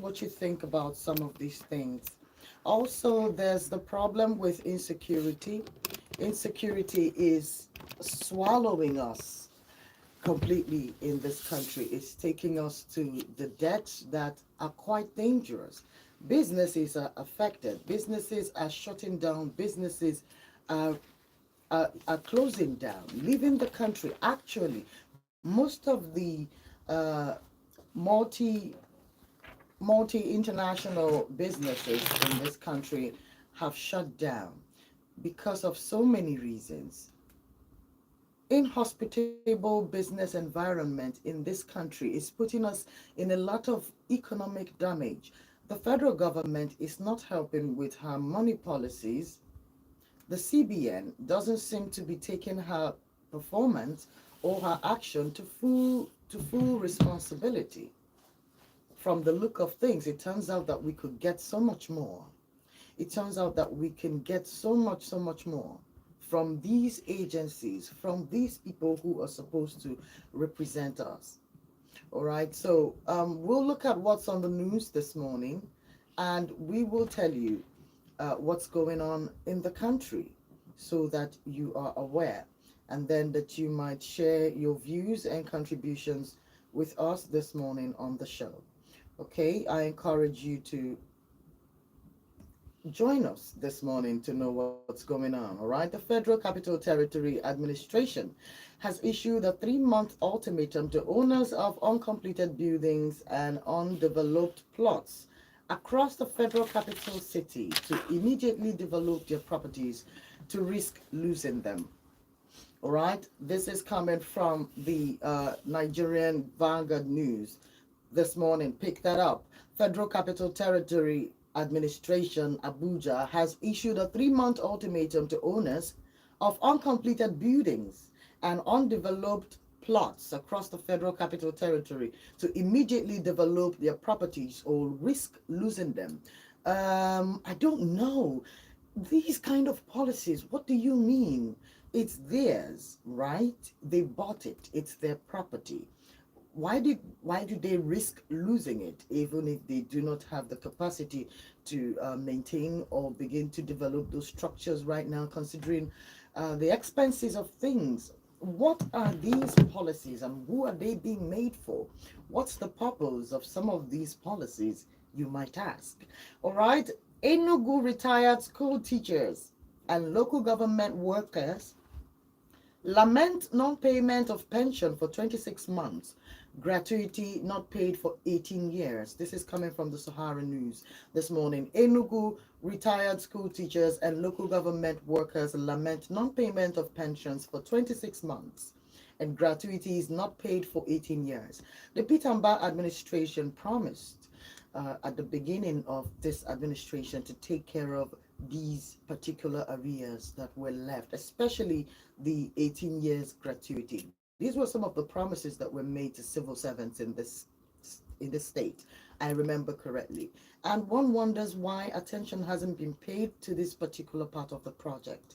what you think about some of these things. Also, there's the problem with insecurity. Insecurity is swallowing us completely in this country. It's taking us to the debts that are quite dangerous. Businesses are affected. Businesses are shutting down. Businesses are, are closing down, leaving the country. Actually, most of the uh, multi multi-international businesses in this country have shut down because of so many reasons. Inhospitable business environment in this country is putting us in a lot of economic damage. The federal government is not helping with her money policies. The CBN doesn't seem to be taking her performance or her action to full responsibility. From the look of things, it turns out that we could get so much more. It turns out that we can get so much more from these agencies, from these people who are supposed to represent us. All right, so we'll look at what's on the news this morning, and we will tell you what's going on in the country so that you are aware, and then that you might share your views and contributions with us this morning on the show. Okay, I encourage you to join us this morning to know what's going on. All right, the Federal Capital Territory Administration has issued a 3-month ultimatum to owners of uncompleted buildings and undeveloped plots across the federal capital city to immediately develop their properties to risk losing them. All right, this is coming from the Nigerian Vanguard News this morning. Pick that up. Federal Capital Territory Administration, Abuja, has issued a 3-month ultimatum to owners of uncompleted buildings and undeveloped plots across the Federal Capital Territory to immediately develop their properties or risk losing them. I don't know. These kind of policies, what do you mean? It's theirs, right? They bought it. It's their property. Why do they risk losing it even if they do not have the capacity to maintain or begin to develop those structures right now, considering the expenses of things? What are these policies and who are they being made for? What's the purpose of some of these policies, you might ask? All right, Enugu retired school teachers and local government workers lament non-payment of pension for 26 months, gratuity not paid for 18 years. This is coming from the Sahara News this morning. Enugu retired school teachers and local government workers lament non-payment of pensions for 26 months and gratuity is not paid for 18 years. The Pitamba administration promised at the beginning of this administration to take care of these particular areas that were left, especially the 18 years gratuity. These were some of the promises that were made to civil servants in this state. I remember correctly. And one wonders why attention hasn't been paid to this particular part of the project.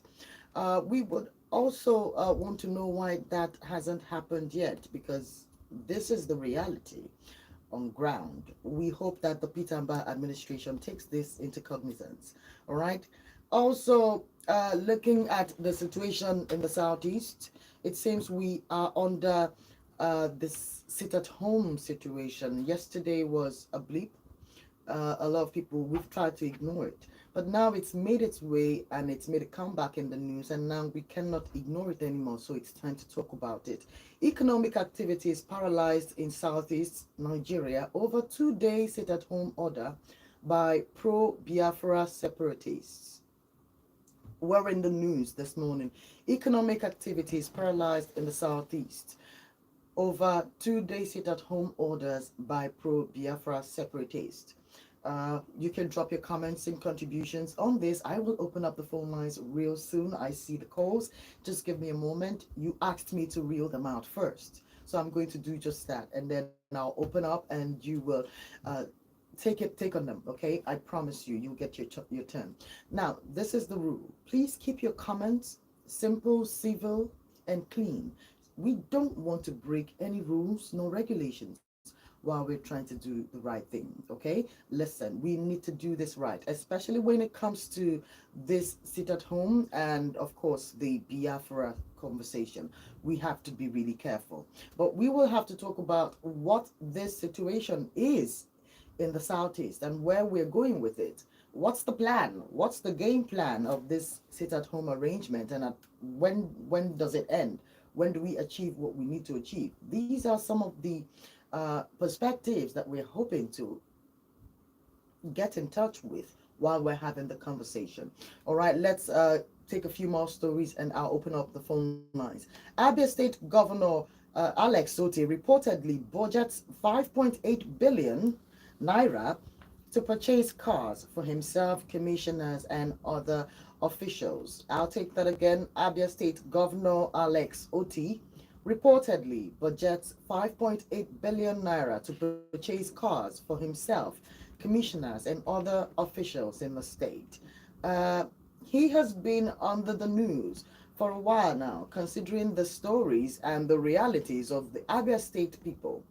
We would also want to know why that hasn't happened yet, because this is the reality on ground. We hope that the Pitamba administration takes this into cognizance. All right. Also, looking at the situation in the southeast, it seems we are under this sit-at-home situation. Yesterday was a blip. A lot of people, we've tried to ignore it, but now it's made its way and it's made a comeback in the news, and now we cannot ignore it anymore, so it's time to talk about it. Economic activity is paralyzed in southeast Nigeria over 2 days sit-at-home order by pro-Biafra separatists. We're in the news this morning. Economic activity is paralyzed in the southeast over 2 days sit-at-home orders by pro-Biafra separatists. You can drop your comments and contributions on this. I will open up the phone lines real soon. I see the calls. Just give me a moment. You asked me to reel them out first, so I'm going to do just that, and then I'll open up and you will uh, take on them. Okay, I promise you, you'll get your turn. Now, this is the rule. Please keep your comments simple, civil, and clean. We don't want to break any rules nor regulations. while we're trying to do the right thing. Okay, listen, we need to do this right, especially when it comes to this sit at home and, of course, the Biafra conversation. We have to be really careful. But we will have to talk about what this situation is in the southeast and where we're going with it. What's the plan? What's the game plan of this sit-at-home arrangement, and when does it end? When do we achieve what we need to achieve? These are some of the perspectives that we're hoping to get in touch with while we're having the conversation. All right, let's take a few more stories and I'll open up the phone lines. Abia State Governor Alex Sote reportedly budgets 5.8 billion naira to purchase cars for himself, commissioners, and other officials. I'll take that again. Abia State Governor Alex Oti reportedly budgets 5.8 billion naira to purchase cars for himself, commissioners, and other officials in the state. Uh, he has been under the news for a while now, considering the stories and the realities of the Abia State people.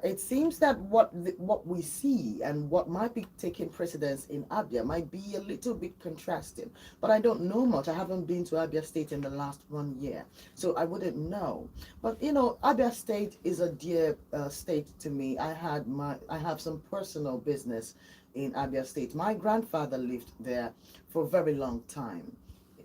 It seems that what we see and what might be taking precedence in Abia might be a little bit contrasting. But I don't know much. I haven't been to Abia State in the last 1 year, so I wouldn't know. But Abia State is a dear state to me. I have some personal business in Abia State. My grandfather lived there for a very long time,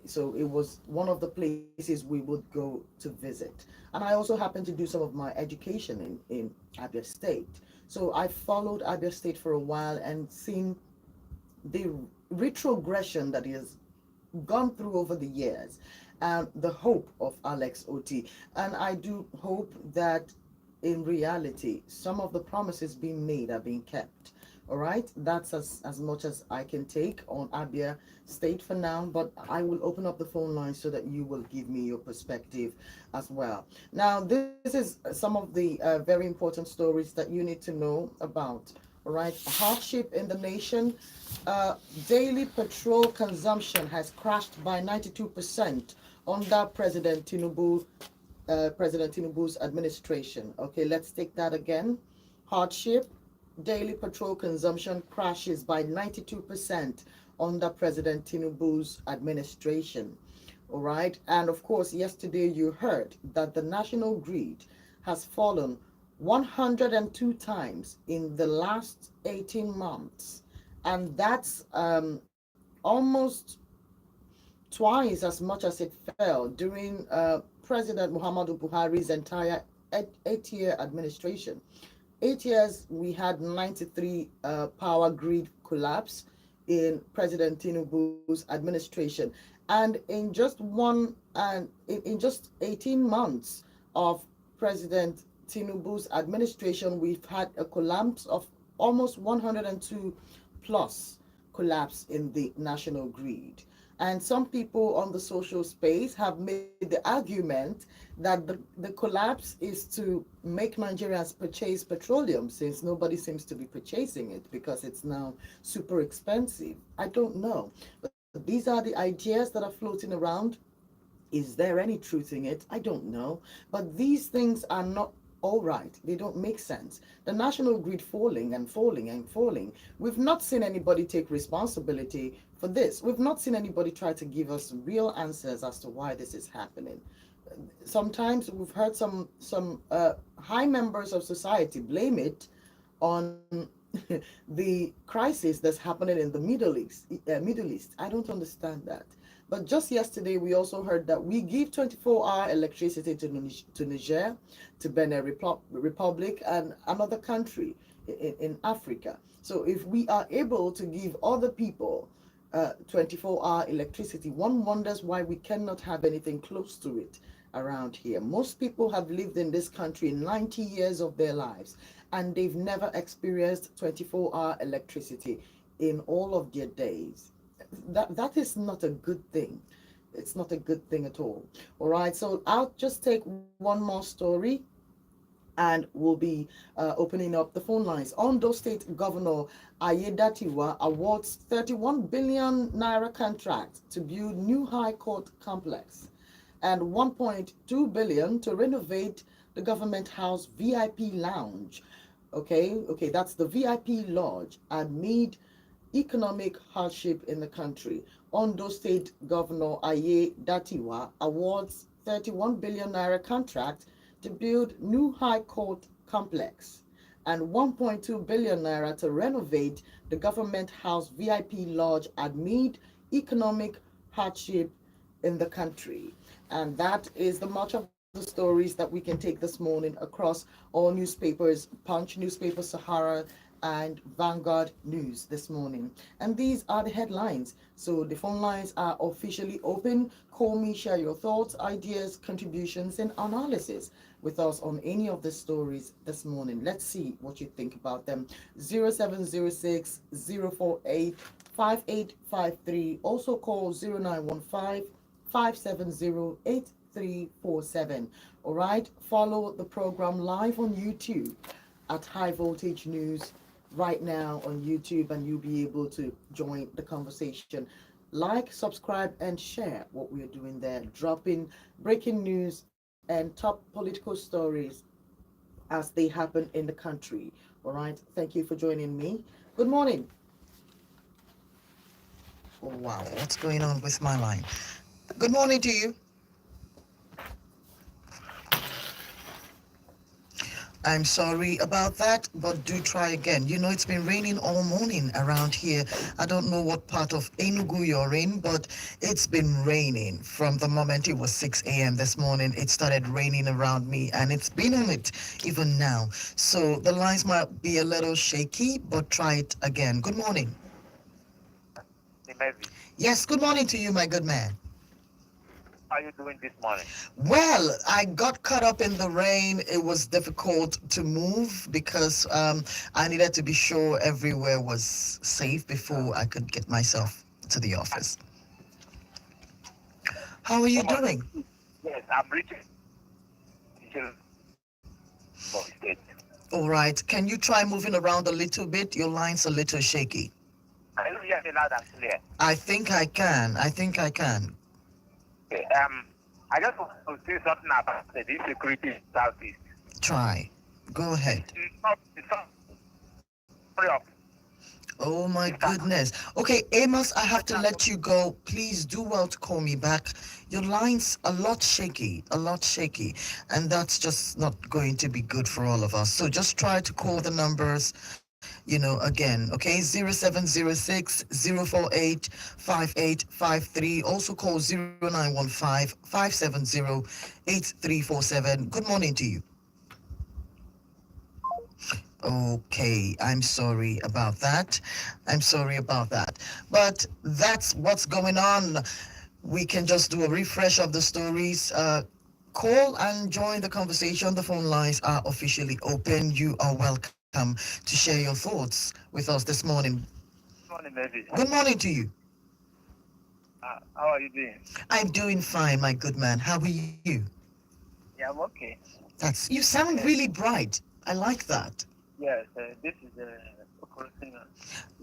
so it was one of the places we would go to visit. And I also happened to do some of my education in Abia State. So I followed Abia State for a while and seen the retrogression that he has gone through over the years, and the hope of Alex Oti. And I do hope that in reality, some of the promises being made are being kept. All right, that's as much as I can take on Abia State for now, but I will open up the phone line so that you will give me your perspective as well. Now, this is some of the very important stories that you need to know about. All right, hardship in the nation. Daily petrol consumption has crashed by 92% under President Tinubu's administration. Okay, let's take that again. Hardship, daily petrol consumption crashes by 92% under President Tinubu's administration. All right, and of course, yesterday you heard that the national grid has fallen 102 times in the last 18 months, and that's almost twice as much as it fell during President Muhammadu Buhari's entire 8-year administration. 8 years, we had 93 power grid collapse in President Tinubu's administration, and in just 18 months of President Tinubu's administration, we've had a collapse of almost 102 plus collapse in the national grid. And some people on the social space have made the argument that the collapse is to make Nigerians purchase petroleum, since nobody seems to be purchasing it because it's now super expensive. I don't know. But these are the ideas that are floating around. Is there any truth in it? I don't know. But these things are not all right. They don't make sense. The national grid falling and falling and falling. We've not seen anybody take responsibility for this. We've not seen anybody try to give us real answers as to why this is happening. Sometimes we've heard some high members of society blame it on the crisis that's happening in the Middle East. Middle East. I don't understand that. But just yesterday, we also heard that we give 24-hour electricity to Niger, to Benin Republic, and another country in Africa. So if we are able to give other people 24-hour electricity, one wonders why we cannot have anything close to it around here. Most people have lived in this country 90 years of their lives, and they've never experienced 24-hour electricity in all of their days. That is not a good thing. It's not a good thing at all. All right, so I'll just take one more story and we'll be opening up the phone lines. Ondo State Governor Ayedatiwa awards 31 billion naira contract to build new High Court complex and 1.2 billion to renovate the Government House VIP lounge. Okay, that's the VIP lodge amid economic hardship in the country. Ondo State Governor Aye Datiwa awards 31 billion naira contract to build new High Court complex and 1.2 billion naira to renovate the Government House VIP lodge amid economic hardship in the country. And that is the much of the stories that we can take this morning across all newspapers, Punch newspaper, Sahara, and Vanguard News this morning. And these are the headlines. So the phone lines are officially open. Call me, share your thoughts, ideas, contributions, and analysis with us on any of the stories this morning. Let's see what you think about them. 0706 048 5853. Also call 0915 570 8347. All right, follow the program live on YouTube at High Voltage News right now on YouTube, and you'll be able to join the conversation. Like, subscribe, and share what we're doing there, dropping breaking news and top political stories as they happen in the country. All right, thank you for joining me. Good morning. Oh, wow, what's going on with my line? Good morning to you. I'm sorry about that, but do try again. You know, it's been raining all morning around here. I don't know what part of Enugu you're in, but it's been raining from the moment it was 6 a.m. this morning. It started raining around me, and it's been on it even now. So the lines might be a little shaky, but try it again. Good morning. Maybe. Yes, good morning to you, my good man. How are you doing this morning? Well, I got caught up in the rain. It was difficult to move because I needed to be sure everywhere was safe before I could get myself to the office. How are you Come on. doing? Yes, I'm reaching to state. All right. Can you try moving around a little bit? Your line's a little shaky. I don't hear me loud and clear. I think I can. I think I can. Okay, I just want to say something about the insecurity in Southeast. Try. Go ahead. It's not free of Oh my it's not- goodness. Okay, Amos, I have to let you go. Please do well to call me back. Your line's a lot shaky, and that's just not going to be good for all of us. So just try to call the numbers, again, okay? 0706 048 5853. Also call 0915 570 8347. Good morning to you. Okay, I'm sorry about that. I'm sorry about that. But that's what's going on. We can just do a refresh of the stories. Call and join the conversation. The phone lines are officially open. You are welcome to share your thoughts with us this morning. morning, maybe. Good morning to you. How are you doing? I'm doing fine, my good man. How are you? Yeah, I'm okay. You sound really bright. I like that. Yes, this is Okorosina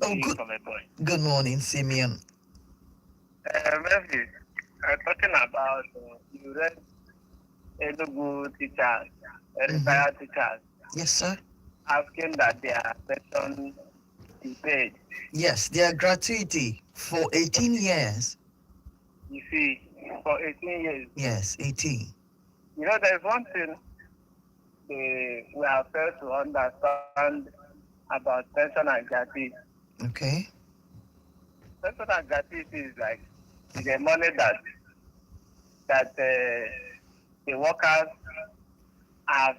Oh, good. from a boy. Good morning, Simeon. Maybe talking about you read Enugu teachers, retired teachers, Yes, sir. asking that their pension be paid. Yes, their gratuity for 18 years. You see, for 18 years. Yes, 18. You know, there's one thing we have failed to understand about pension and gratuity. Okay. Pension and gratuity is like the money that the workers have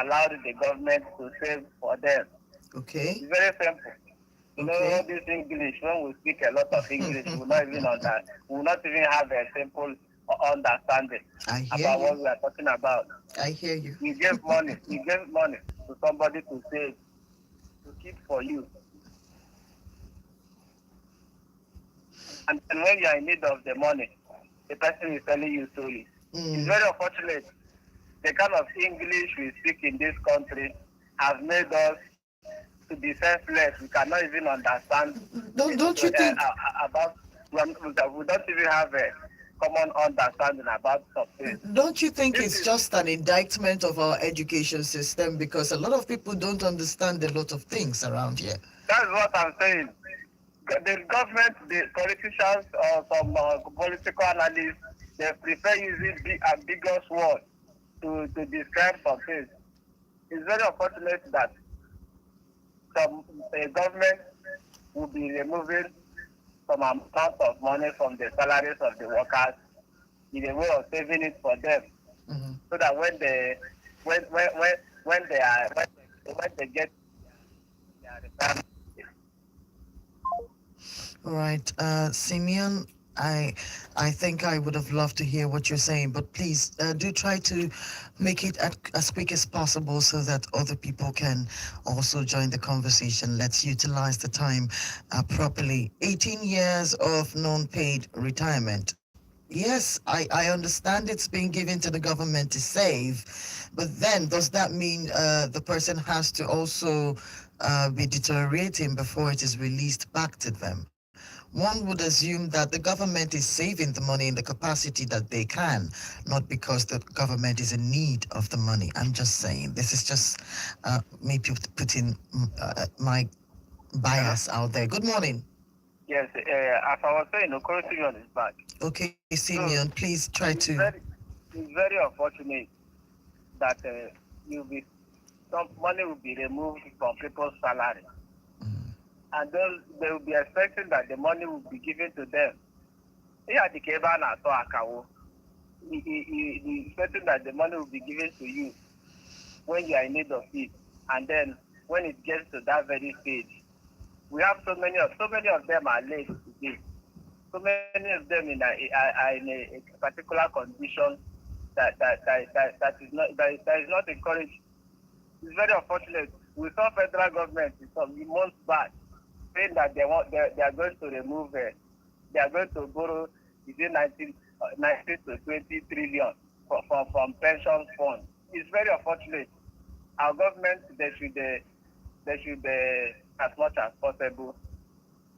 allowed the government to save for them. Okay. It's very simple. You know, Okay. all this English, when we speak a lot of English, we will not even understand. We will not even have a simple understanding I hear about what you. we are talking about. I hear you. You gave money to somebody to save, to keep for you. And then when you are in need of the money, the person is telling you stories. It's very unfortunate. The kind of English we speak in this country has made us to be senseless. We cannot even understand Don't you think? about we don't even have a common understanding about some things. Don't you think This it's is just an indictment of our education system? Because a lot of people don't understand a lot of things around here. That's what I'm saying. The government, the politicians, or some political analysts, they prefer using big ambiguous words to describe some things. It's very unfortunate that some government will be removing some amount of money from the salaries of the workers in a way of saving it for them, Mhm. so that when they get their retirement. All right, Simeon, I I think I would have loved to hear what you're saying, but please do try to make it as quick as possible so that other people can also join the conversation. Let's utilize the time properly. 18 years of non-paid retirement. Yes, I understand it's being given to the government to save, but then does that mean the person has to also be deteriorating before it is released back to them? One would assume that the government is saving the money in the capacity that they can, not because the government is in need of the money. I'm just saying, this is just me putting my Hello? bias out there. Good morning. Yes, as I was saying, Okoro Simeon is back. Okay, Simeon, So please try it's to. very unfortunate that you'll be some money will be removed from people's salary, and they will be expecting that the money will be given to them. Yeah, the Keba na so akawo. He expecting that the money will be given to you when you are in need of it, and then when it gets to that very stage, we have so many of them are late today. So many of them are in a particular condition that is not encouraged. It's very unfortunate. We saw federal government some months back saying that they are going to remove they are going to borrow between 19 to 20 trillion from pension funds. It's very unfortunate. Our government they should as much as possible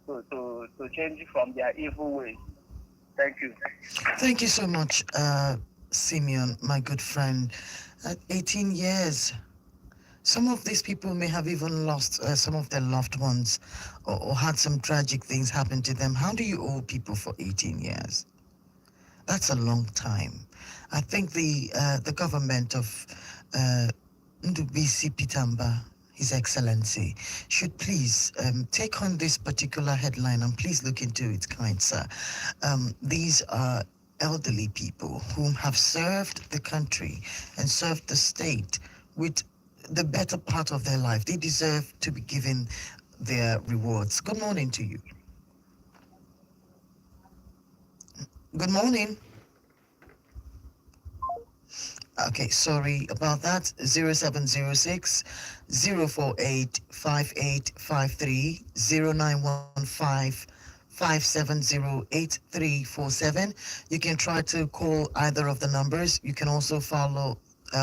to change from their evil ways. Thank you. Thank you so much, Simeon, my good friend. At 18 years, some of these people may have even lost some of their loved ones or had some tragic things happen to them. How do you owe people for 18 years? That's a long time. I think the government of Ndubisi Pitamba, His Excellency, should please take on this particular headline and please look into it, kind sir. These are elderly people whom have served the country and served the state with the better part of their life. They deserve to be given their rewards. Good morning to you. Good morning. Okay, sorry about that. 0706 048 5853 0915 5708347. You can try to call either of the numbers. You can also follow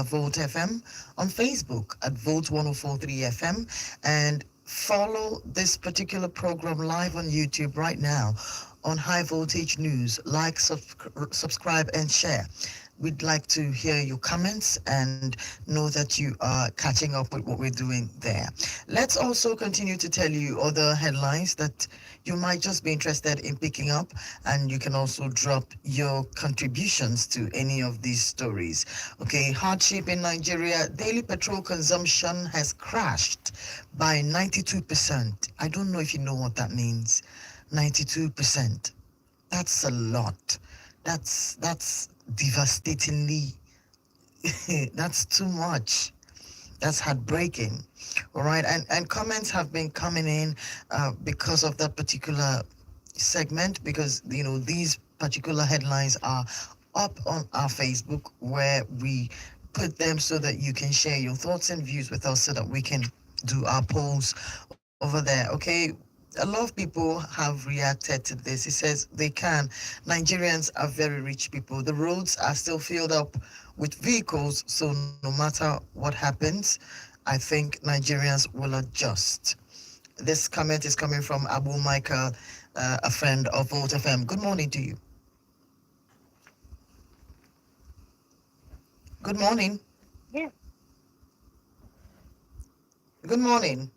Volt FM on Facebook at Volt 1043 FM and follow this particular program live on YouTube right now on High Voltage News. Like, subscribe, and share. We'd like to hear your comments and know that you are catching up with what we're doing there. Let's also continue to tell you other headlines that you might just be interested in picking up, and you can also drop your contributions to any of these stories. Okay, hardship in Nigeria. Daily petrol consumption has crashed by 92%. I don't know if you know what that means. 92%. That's a lot. That's devastatingly that's too much. That's heartbreaking. All right, and comments have been coming in because of that particular segment, because these particular headlines are up on our Facebook, where we put them so that you can share your thoughts and views with us so that we can do our polls over there. Okay, a lot of people have reacted to this. It says they can. Nigerians are very rich people. The roads are still filled up with vehicles, so no matter what happens, I think Nigerians will adjust. This comment is coming from Abu Michael, a friend of Volt FM. Good morning to you. Good morning. Yes. Good morning.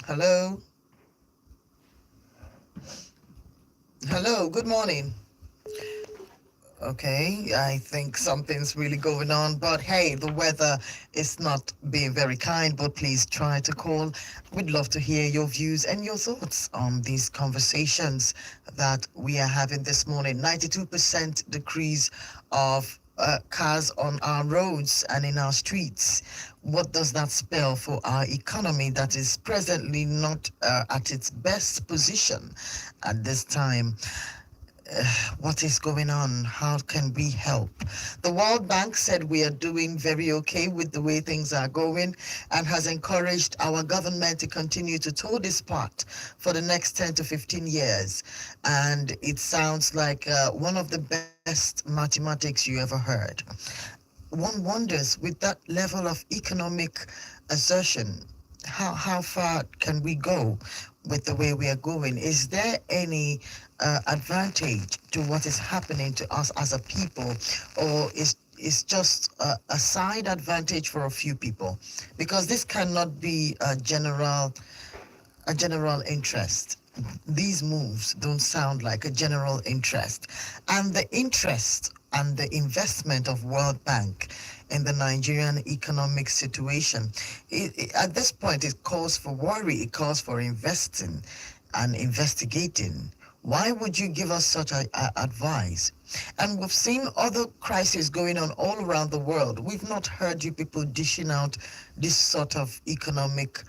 Hello. Hello. Good morning. Okay, I think something's really going on, but hey, the weather is not being very kind, but please try to call. We'd love to hear your views and your thoughts on these conversations that we are having this morning. 92% decrease of cars on our roads and in our streets. What does that spell for our economy that is presently not at its best position at this time? What is going on? How can we help? The World Bank said we are doing very okay with the way things are going and has encouraged our government to continue to toe this part for the next 10 to 15 years. And it sounds like one of the best mathematics you ever heard. One wonders, with that level of economic assertion, how far can we go with the way we are going? Is there any advantage to what is happening to us as a people, or is just a side advantage for a few people? Because this cannot be a general interest. These moves don't sound like a general interest. And the interest and the investment of World Bank in the Nigerian economic situation, at this point, it calls for worry, it calls for investing and investigating. Why would you give us such advice? And we've seen other crises going on all around the world. We've not heard you people dishing out this sort of economic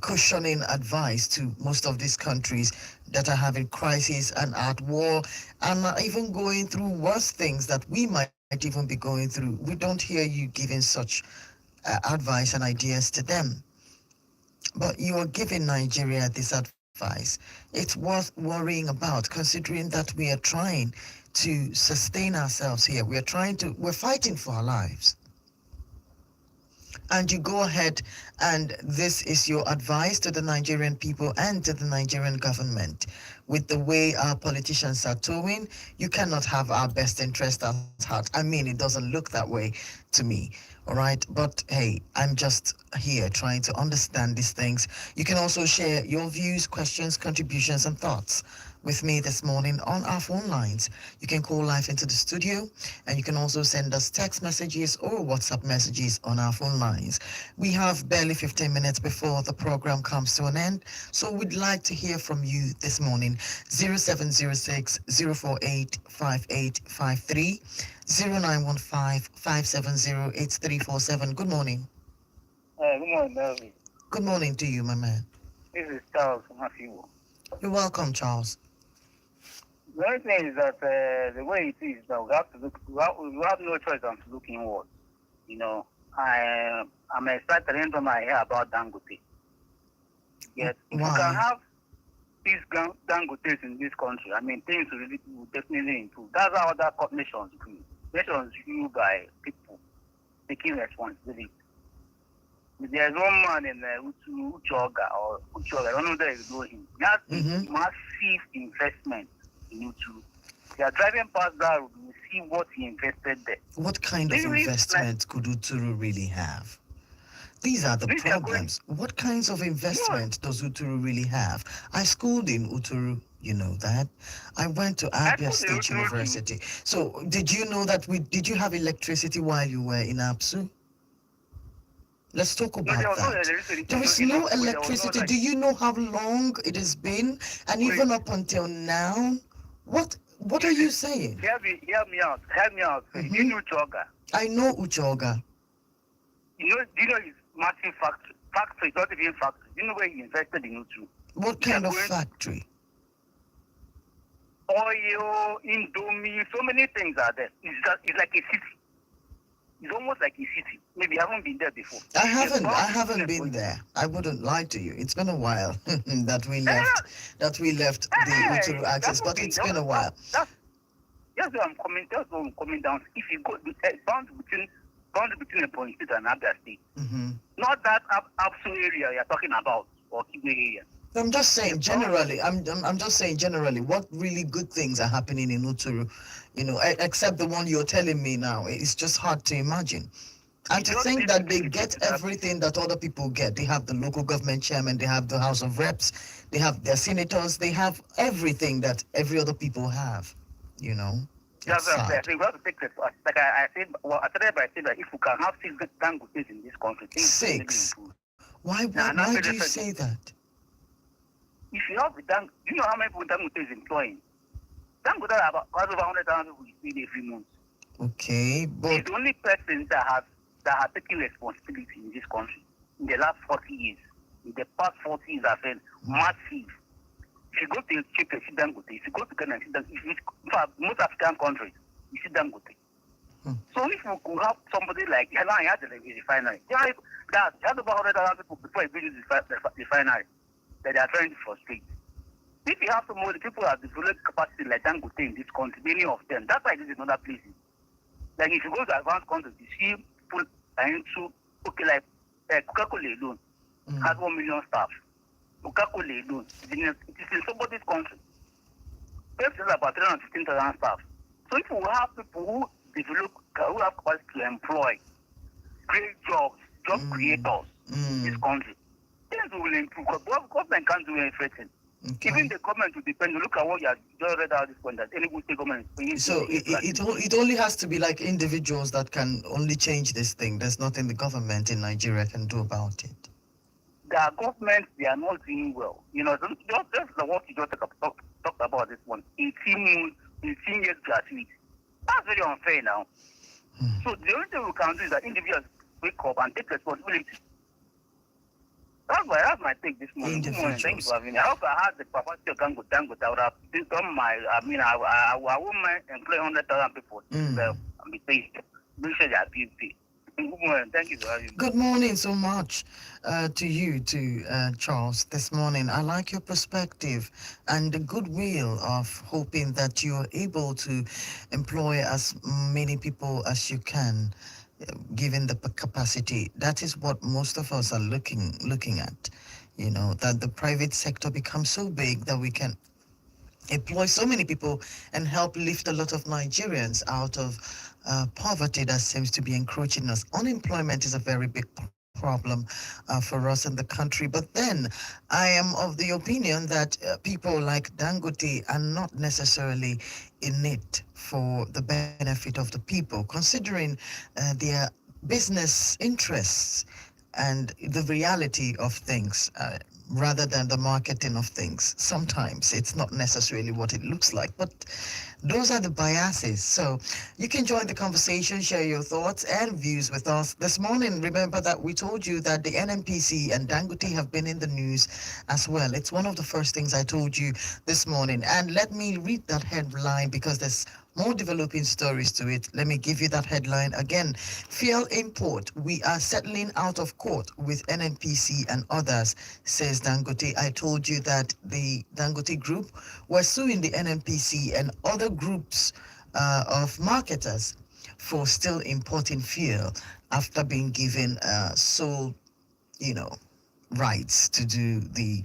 cushioning advice to most of these countries that are having crises and at war and are even going through worse things that we might even be going through. We don't hear you giving such advice and ideas to them. But you are giving Nigeria this advice. It's worth worrying about, considering that we are trying to sustain ourselves here. We're fighting for our lives. And you go ahead, and this is your advice to the Nigerian people and to the Nigerian government. With the way our politicians are towing, you cannot have our best interest at heart. I mean, it doesn't look that way to me. All right. But hey, I'm just here trying to understand these things. You can also share your views, questions, contributions, and thoughts with me this morning on our phone lines. You can call live into the studio, and you can also send us text messages or WhatsApp messages on our phone lines. We have barely 15 minutes before the program comes to an end, so we'd like to hear from you this morning. 0706 048 5853, 0915 570 8347. Good morning. Good morning, Melvin. Good morning to you, my man. This is Charles from Afiwo. You're welcome, Charles. The only thing is that the way it is that we have to look, we have no choice than to look inward. You know, I'm excited anytime I hear about Dangote. Yes, if we can have these Dangotes in this country, I mean, things will definitely improve. That's how other nations do. Nations rule by people taking responsibility. There's one man in Uchoga, I don't know whether you know him. He has massive investment in Uchu. They are driving past that road, you see what he invested there. What kind of investment could Uturu really have? These are the problems. What kinds of investment does Uturu really have? I schooled in Uturu, you know that. I went to Abia State University. So did you know that did you have electricity while you were in APSU? Let's talk about that. There is no electricity. Do you know how long it has been? And even up until now? What are you saying? Hear me out. Do you know Uchoga? I know Uchoga. Do you know his massive factory? Factory, not even factory. Do you know where he invested in Uchu? What kind of factory? Oil, Indomie, so many things are there. It's like a city. It's almost like a city. Maybe you haven't been there before. I haven't been there. I wouldn't lie to you. It's been a while that we left the Uturu access, but it's been a while. That's where I'm coming. That's where I'm coming down. If you go boundary between a State and Abia State, not that Absu area you're talking about or Kigbe area. I'm just saying The problem, generally. I'm just saying generally. What really good things are happening in Uturu? Except the one you're telling me now. It's just hard to imagine. And you to just think need that to they take it get to that. everything that other people get. They have the local government chairman, they have the House of Reps, they have their senators, they have everything that every other people have. You know, it's That's what I'm saying. I sad. think we have to take it. Like I said, well, I started by saying that if we can have six Dangotes in this country, things will really Six. improve. Why Now, why and I'm why very do you different. say that? If you have the do you know how many people Dangote is employing? Dangote has over 100,000 people every month. Okay, She's but the only person that has taken responsibility in this country in the last 40 years. In the past 40 years, I've said massive. If you go to Ethiopia, you see Dangote. If you go to Ghana, you see Dangote. In fact, most African countries, you see Dangote. So if you could have somebody like now he has a refinery, he has over 100,000 people before he builds the refinery that they are trying to frustrate. If you have some more people have developed capacity like Dangote in this country, many of them, that's why it is in other places. Like if you go to advanced countries, you see people are into like Coca-Cola alone has 1 million staff. Coca-Cola alone, it is in somebody's country. Pepsi has about 315,000 staff. So if we have people who develop, who have capacity to employ, create jobs, job creators in this country, things will improve. Because government can't do anything. okay. Even the government will depend. Look at what you have just read out this point that any good state government is So it only has to be like individuals that can only change this thing. There's nothing the government in Nigeria can do about it. their governments, they are not doing well. Just what you just talked about this one. 18 months, 18 years gratuity. That's very unfair now. So the only thing we can do is that individuals wake up and take responsibility. That's my take this morning. Good morning. Thank you for having me. I hope I had the capacity of Dangote. I would have done I wouldn't employ 100,000 people and be paid. Make sure they are being paid. Good morning. Thank you for having me. Good morning so much to you, Charles, this morning. I like your perspective and the goodwill of hoping that you're able to employ as many people as you can, given the capacity. That is what most of us are looking at. That the private sector becomes so big that we can employ so many people and help lift a lot of Nigerians out of poverty that seems to be encroaching us. Unemployment is a very big problem for us in the country. But then I am of the opinion that people like Dangote are not necessarily in it for the benefit of the people, considering their business interests and the reality of things. Rather than the marketing of things. Sometimes it's not necessarily what it looks like, but those are the biases. So you can join the conversation, share your thoughts and views with us. This morning, remember that we told you that the NNPC and Dangote have been in the news as well. It's one of the first things I told you this morning. And let me read that headline because there's more developing stories to it. Let me give you that headline again. Fuel import. We are settling out of court with NNPC and others, says Dangote. I told you that the Dangote group were suing the NNPC and other groups of marketers for still importing fuel after being given sole, rights to do the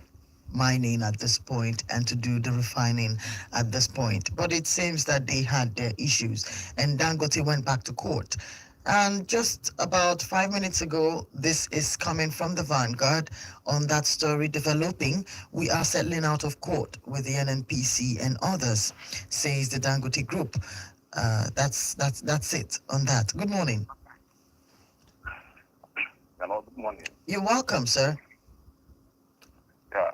mining at this point and to do the refining at this point. But it seems that they had their issues and Dangote went back to court. And just about 5 minutes ago, this is coming from the Vanguard on that story developing. We are settling out of court with the NNPC and others, says the Dangote Group. That's it on that. Good morning. Hello, good morning. You're welcome, sir. Yeah.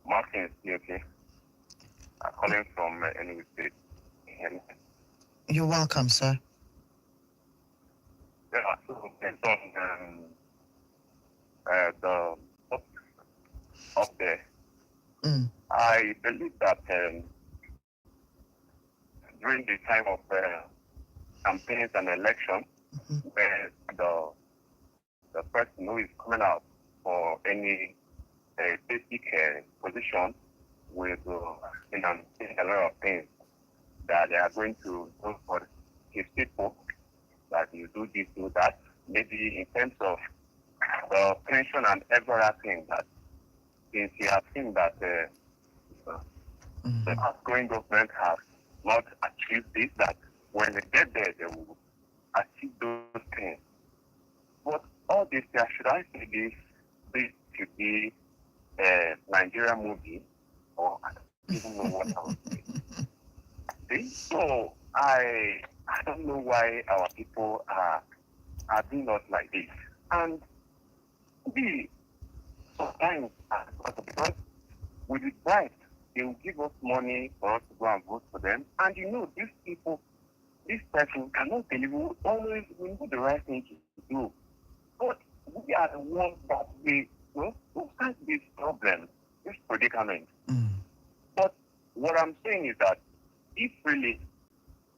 Martin is okay. I'm calling from Enugu State. You're welcome, sir. Yeah, so it's on the up there. I believe that during the time of campaigns and election, where the person who is coming out for any basic position will say a lot of things that they are going to do for his people, that you do this, do that. Maybe in terms of pension and every other thing that since he has seen that the outgoing government has not achieved this, that when they get there, they will achieve those things. But all this, should I say this should be a Nigerian movie, or I don't even know what I would say. See? So I don't know why our people are doing us like this. And we sometimes because with the bribe, they will give us money for us to go and vote for them. And these people, this person cannot deliver. Always we know the right thing to do. But we are the ones that we start this problem, this predicament. But what I'm saying is that if really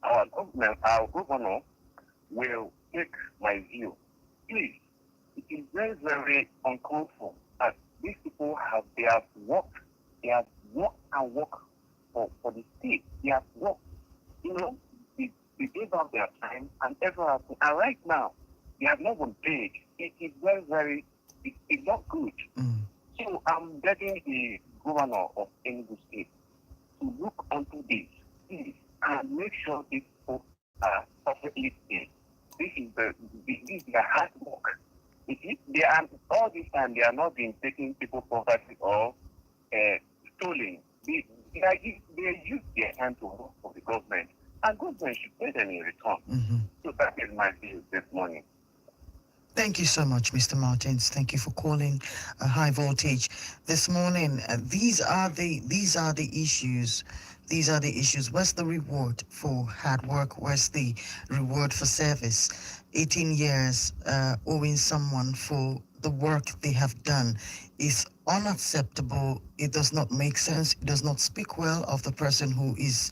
our governor will take my view, please, it is very, very uncalled for that these people have worked and worked for the state. They have worked, they gave up their time and everything. And right now, they have not been paid. It is very, very, it's not good. So I'm begging the governor of Enugu State to look onto this, please, and make sure these people are properly paid. This is their hard work. They are all this time they are not being taking people property or stolen. They use their time to work for the government, and government should pay them in return. So that is my view this morning. Thank you so much, Mr. Martins. Thank you for calling High Voltage this morning. These are the issues. These are the issues. Where's the reward for hard work? Where's the reward for service? 18 years owing someone for the work they have done is unacceptable. It does not make sense. It does not speak well of the person who is,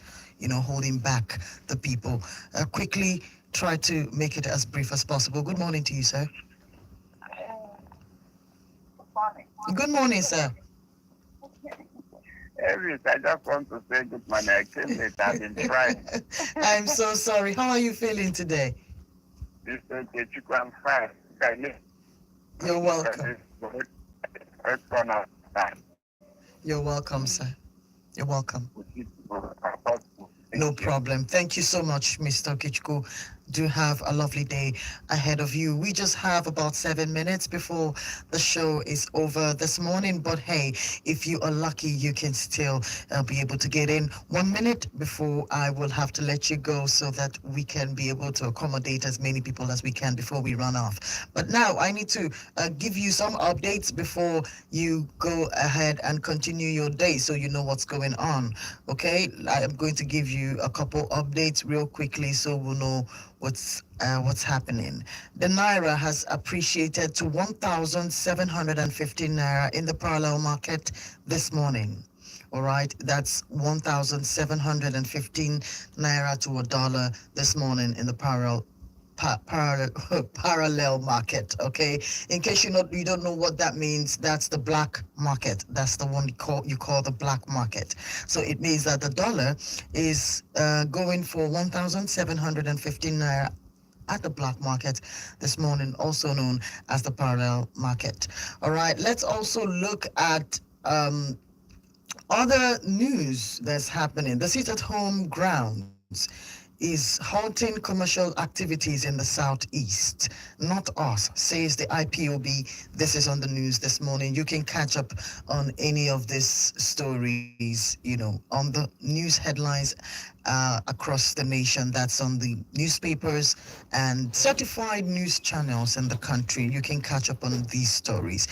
holding back the people. Quickly, try to make it as brief as possible. Good morning to you, sir. Good morning, sir. Every I just want to say good morning. I came late. I've been trying. I'm so sorry. How are you feeling today? This is I'm fine. You're welcome. You're welcome, sir. You're welcome. No problem. Thank you so much, Mr. Kichku. Do have a lovely day ahead of you. We just have about 7 minutes before the show is over this morning. But hey, if you are lucky, you can still be able to get in 1 minute before I will have to let you go so that we can be able to accommodate as many people as we can before we run off. But now I need to give you some updates before you go ahead and continue your day so you know what's going on. Okay, I am going to give you a couple updates real quickly so we'll know what's happening. The Naira has appreciated to 1,715 Naira in the parallel market this morning. All right, that's 1,715 Naira to a dollar this morning in the parallel market. Okay, in case you don't know what that means, that's the black market. That's the one you call the black market. So it means that the dollar is going for 1,715 naira at the black market this morning, also known as the parallel market. All right, let's also look at other news that's happening. The sit-at-home grounds is halting commercial activities in the southeast. Not us, says the IPOB. This is on the news this morning. You can catch up on any of these stories, on the news headlines across the nation. That's on the newspapers and certified news channels in the country. You can catch up on these stories.